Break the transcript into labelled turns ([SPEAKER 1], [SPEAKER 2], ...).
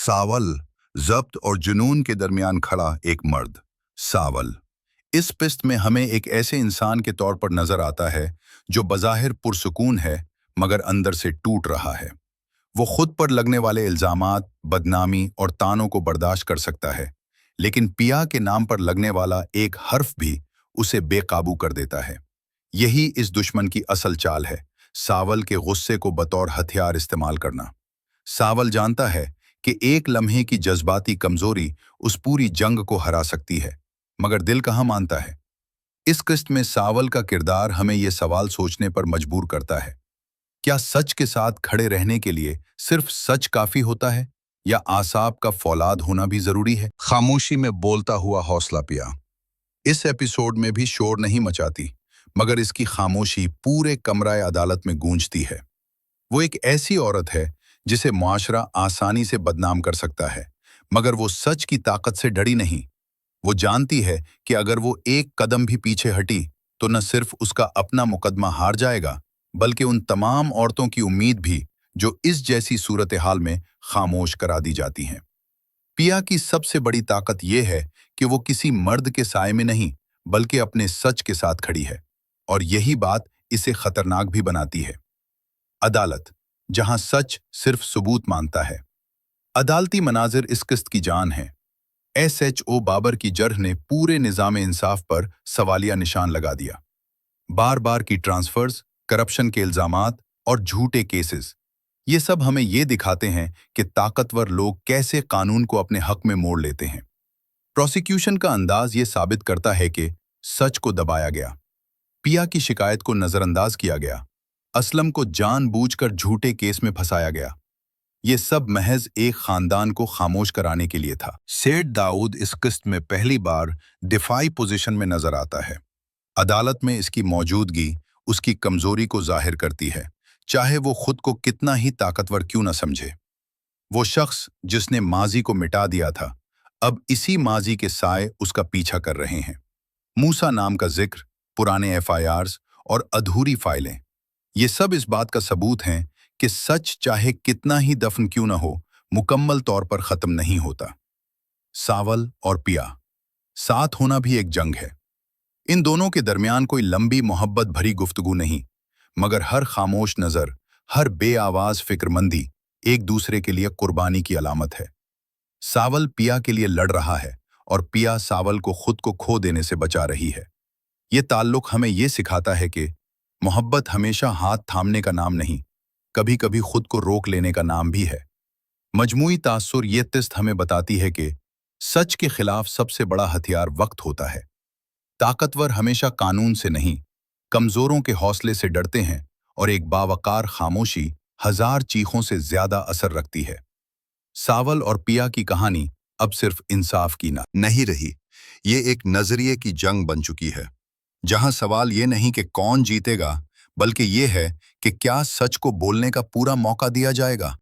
[SPEAKER 1] सावल, जब्त और जुनून के दरमियान खड़ा एक मर्द। सावल इस पिस्त में हमें एक ऐसे इंसान के तौर पर नजर आता है जो बज़ाहिर पुरसुकून है मगर अंदर से टूट रहा है। वो खुद पर लगने वाले इल्जामात, बदनामी और तानों को बर्दाश्त कर सकता है, लेकिन पिया के नाम पर लगने वाला एक हर्फ भी उसे बेकाबू कर देता है। यही इस दुश्मन की असल चाल है, सावल के गुस्से को बतौर हथियार इस्तेमाल करना। सावल जानता है कि एक लम्हे की जज्बाती कमजोरी उस पूरी जंग को हरा सकती है, मगर दिल कहाँ मानता है। इस किस्त में सावल का किरदार हमें ये सवाल सोचने पर मजबूर करता है, क्या सच के साथ खड़े रहने के लिए सिर्फ सच काफी होता है या आसाब का फौलाद होना भी जरूरी है। खामोशी में बोलता हुआ हौसला पिया इस एपिसोड में भी शोर नहीं मचाती, मगर इसकी खामोशी पूरे कमराए अदालत में गूंजती है। वो एक ऐसी औरत है जिसे मुआशरा आसानी से बदनाम कर सकता है, मगर वो सच की ताकत से डरी नहीं। वो जानती है कि अगर वो एक कदम भी पीछे हटी तो न सिर्फ उसका अपना मुकदमा हार जाएगा, बल्कि उन तमाम औरतों की उम्मीद भी जो इस जैसी सूरत हाल में खामोश करा दी जाती हैं। पिया की सबसे बड़ी ताकत यह है कि वो किसी मर्द के साए में नहीं, बल्कि अपने सच के साथ खड़ी है, और यही बात इसे खतरनाक भी बनाती है। अदालत, जहां सच सिर्फ सबूत मांगता है। अदालती मनाजिर इस किस्त की जान है। SHO बाबर की जर्ह ने पूरे निज़ाम इंसाफ पर सवालिया निशान लगा दिया। बार बार की ट्रांसफर्स, करप्शन के इल्जामात और झूठे केसेस, ये सब हमें ये दिखाते हैं कि ताकतवर लोग कैसे कानून को अपने हक में मोड़ लेते हैं। प्रोसिक्यूशन का अंदाज ये साबित करता है कि सच को दबाया गया, पिया की शिकायत को नजरअंदाज किया गया, असलम को जानबूझकर झूठे केस में फंसाया गया। ये सब महज एक खानदान को खामोश कराने के लिए था। सेठ दाऊद इस किस्त में पहली बार दिफाई पोजीशन में नजर आता है। अदालत में इसकी मौजूदगी उसकी कमजोरी को जाहिर करती है, चाहे वो खुद को कितना ही ताकतवर क्यों न समझे। वो शख्स जिसने माजी को मिटा दिया था, अब इसी माजी के साए उसका पीछा कर रहे हैं। मूसा नाम का जिक्र, पुराने FIRs और अधूरी फाइलें, ये सब इस बात का सबूत हैं कि सच चाहे कितना ही दफन क्यों न हो, मुकम्मल तौर पर खत्म नहीं होता। सावल और पिया, साथ होना भी एक जंग है। इन दोनों के दरमियान कोई लंबी मोहब्बत भरी गुफ्तगू नहीं, मगर हर खामोश नजर, हर बेआवाज फिक्रमंदी एक दूसरे के लिए कुर्बानी की अलामत है। सावल पिया के लिए लड़ रहा है और पिया सावल को खुद को खो देने से बचा रही है। ये ताल्लुक हमें ये सिखाता है कि मोहब्बत हमेशा हाथ थामने का नाम नहीं, कभी कभी खुद को रोक लेने का नाम भी है। मजमूई तासुर ये तिस्त हमें बताती है कि सच के खिलाफ सबसे बड़ा हथियार वक्त होता है। ताकतवर हमेशा कानून से नहीं, कमजोरों के हौसले से डरते हैं, और एक बावकार खामोशी हजार चीखों से ज्यादा असर रखती है। सावल और पिया की कहानी अब सिर्फ इंसाफ की नहीं रही, ये एक नजरिए की जंग बन चुकी है, जहां सवाल ये नहीं कि कौन जीतेगा, बल्कि ये है कि क्या सच को बोलने का पूरा मौका दिया जाएगा।